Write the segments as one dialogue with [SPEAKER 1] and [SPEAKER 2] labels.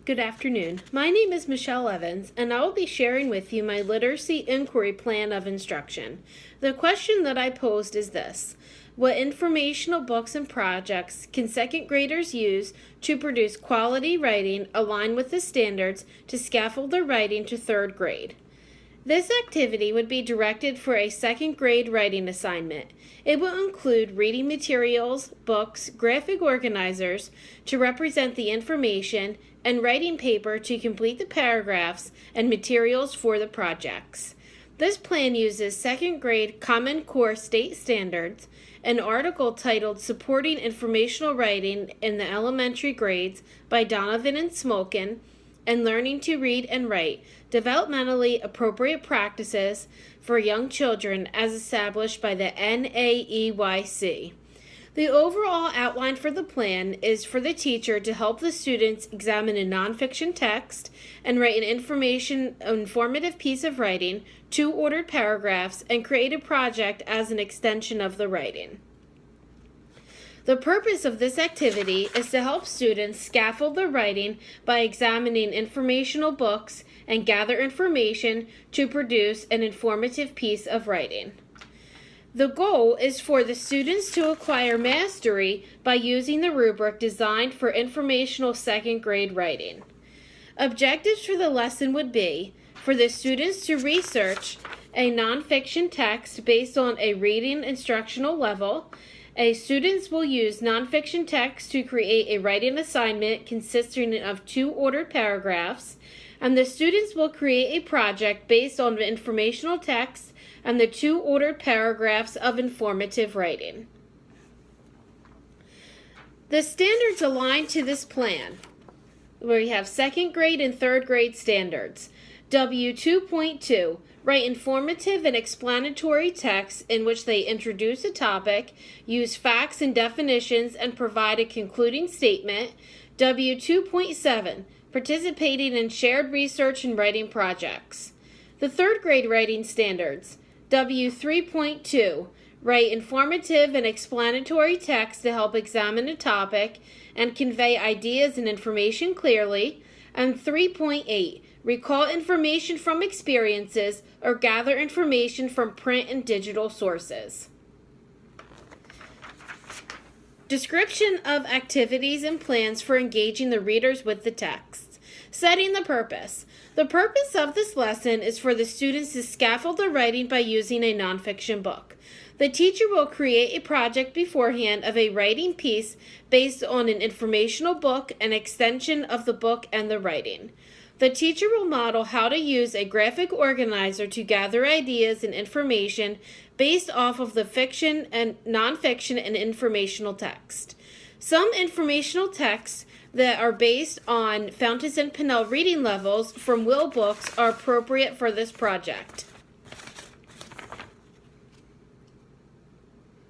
[SPEAKER 1] Good afternoon. My name is Michelle Evans, and I will be sharing with you my literacy inquiry plan of instruction. The question that I posed is this: what informational books and projects can second graders use to produce quality writing aligned with the standards to scaffold their writing to third grade? This activity would be directed for a second grade writing assignment. It will include reading materials, books, graphic organizers to represent the information, and writing paper to complete the paragraphs and materials for the projects. This plan uses second grade Common Core state standards, an article titled Supporting Informational Writing in the Elementary Grades by Donovan and Smolkin, and Learning to Read and Write, Developmentally Appropriate Practices for Young Children as established by the NAEYC. The overall outline for the plan is for the teacher to help the students examine a nonfiction text and write an informative piece of writing, 2 ordered paragraphs, and create a project as an extension of the writing. The purpose of this activity is to help students scaffold their writing by examining informational books and gather information to produce an informative piece of writing. The goal is for the students to acquire mastery by using the rubric designed for informational second grade writing. Objectives for the lesson would be for the students to research a nonfiction text based on a reading instructional level. Students will use nonfiction text to create a writing assignment consisting of 2 ordered paragraphs, and the students will create a project based on the informational text and the 2 ordered paragraphs of informative writing. The standards aligned to this plan, where you have second grade and third grade standards. W2.2, write informative and explanatory texts in which they introduce a topic, use facts and definitions, and provide a concluding statement. W2.7, participating in shared research and writing projects. The third grade writing standards. W3.2, write informative and explanatory text to help examine a topic and convey ideas and information clearly. And 3.8, recall information from experiences or gather information from print and digital sources. Description of activities and plans for engaging the readers with the text. Setting the purpose. The purpose of this lesson is for the students to scaffold their writing by using a nonfiction book. The teacher will create a project beforehand of a writing piece based on an informational book, an extension of the book, and the writing. The teacher will model how to use a graphic organizer to gather ideas and information based off of the fiction and nonfiction and informational text. Some informational texts that are based on Fountas and Pinnell reading levels from Will Books are appropriate for this project.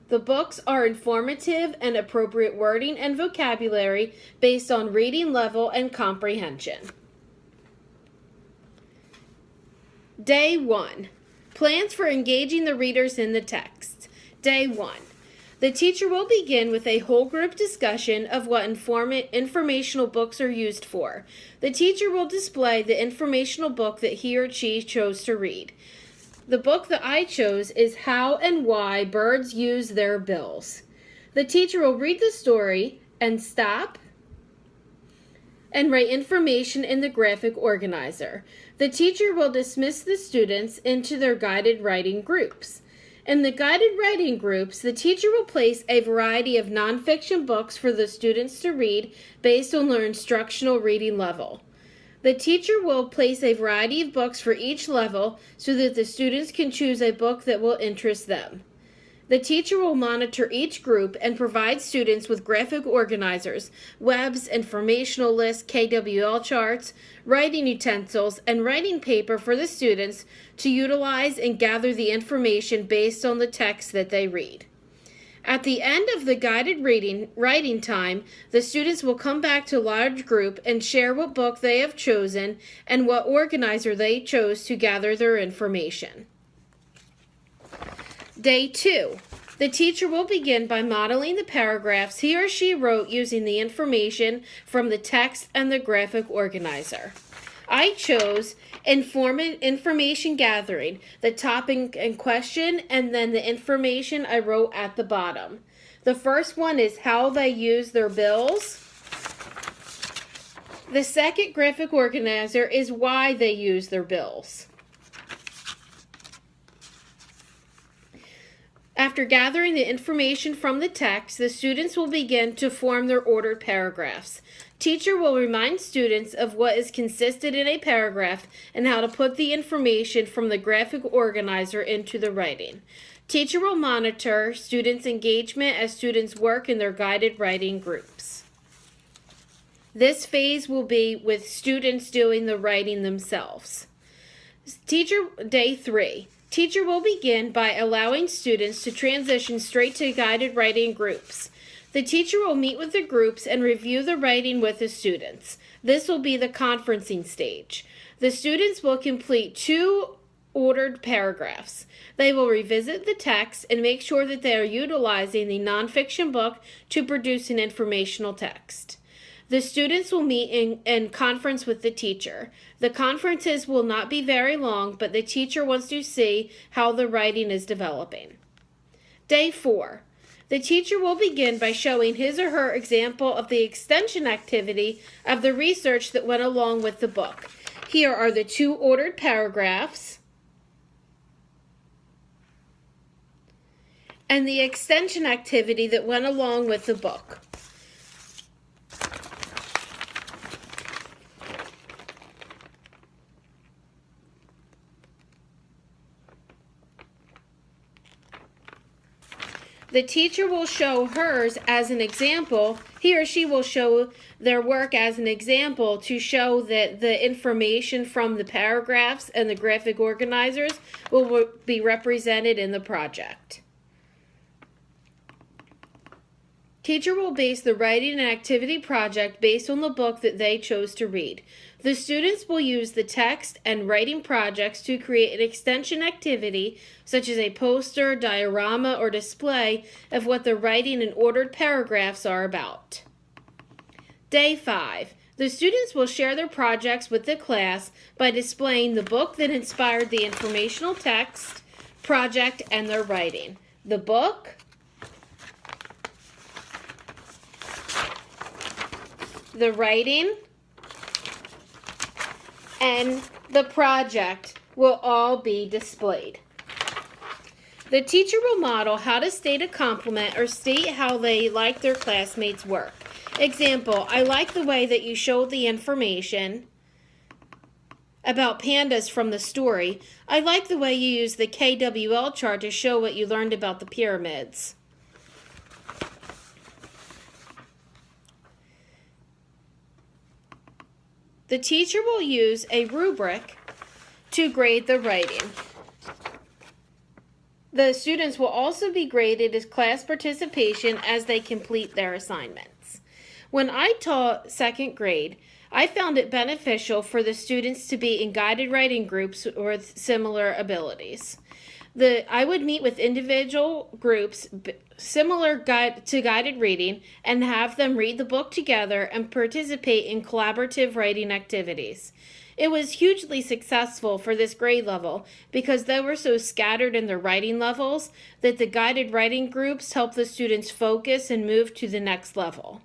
[SPEAKER 1] The books are informative and appropriate wording and vocabulary based on reading level and comprehension. Day 1. Plans for engaging the readers in the text. Day 1. The teacher will begin with a whole group discussion of what informational books are used for. The teacher will display the informational book that he or she chose to read. The book that I chose is How and Why Birds Use Their Bills. The teacher will read the story and stop and write information in the graphic organizer. The teacher will dismiss the students into their guided writing groups. In the guided writing groups, the teacher will place a variety of nonfiction books for the students to read based on their instructional reading level. The teacher will place a variety of books for each level so that the students can choose a book that will interest them. The teacher will monitor each group and provide students with graphic organizers, webs, informational lists, KWL charts, writing utensils, and writing paper for the students to utilize and gather the information based on the text that they read. At the end of the guided writing time, the students will come back to a large group and share what book they have chosen and what organizer they chose to gather their information. Day 2. The teacher will begin by modeling the paragraphs he or she wrote using the information from the text and the graphic organizer. I chose information gathering, the topic in question, and then the information I wrote at the bottom. The first one is how they use their bills. The second graphic organizer is why they use their bills. After gathering the information from the text, the students will begin to form their ordered paragraphs. Teacher will remind students of what is consistent in a paragraph and how to put the information from the graphic organizer into the writing. Teacher will monitor students' engagement as students work in their guided writing groups. This phase will be with students doing the writing themselves. Day 3. Teacher will begin by allowing students to transition straight to guided writing groups. The teacher will meet with the groups and review the writing with the students. This will be the conferencing stage. The students will complete 2 ordered paragraphs. They will revisit the text and make sure that they are utilizing the nonfiction book to produce an informational text. The students will meet and conference with the teacher. The conferences will not be very long, but the teacher wants to see how the writing is developing. Day 4. The teacher will begin by showing his or her example of the extension activity of the research that went along with the book. Here are the 2 ordered paragraphs and the extension activity that went along with the book. The teacher will show hers as an example. He or she will show their work as an example to show that the information from the paragraphs and the graphic organizers will be represented in the project. Teacher will base the writing and activity project based on the book that they chose to read. The students will use the text and writing projects to create an extension activity, such as a poster, diorama, or display of what the writing and ordered paragraphs are about. Day 5. The students will share their projects with the class by displaying the book that inspired the informational text, project, and their writing. The book, the writing, and the project will all be displayed. The teacher will model how to state a compliment or state how they like their classmates' work. Example, I like the way that you showed the information about pandas from the story. I like the way you used the KWL chart to show what you learned about the pyramids. The teacher will use a rubric to grade the writing. The students will also be graded as class participation as they complete their assignments. When I taught second grade, I found it beneficial for the students to be in guided writing groups with similar abilities. I would meet with individual groups similar to guided reading and have them read the book together and participate in collaborative writing activities. It was hugely successful for this grade level because they were so scattered in their writing levels that the guided writing groups helped the students focus and move to the next level.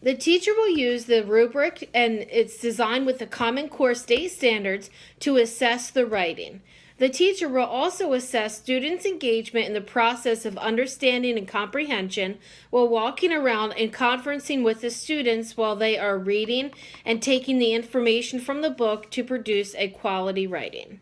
[SPEAKER 1] The teacher will use the rubric, and it's designed with the Common Core state standards to assess the writing. The teacher will also assess students' engagement in the process of understanding and comprehension while walking around and conferencing with the students while they are reading and taking the information from the book to produce a quality writing.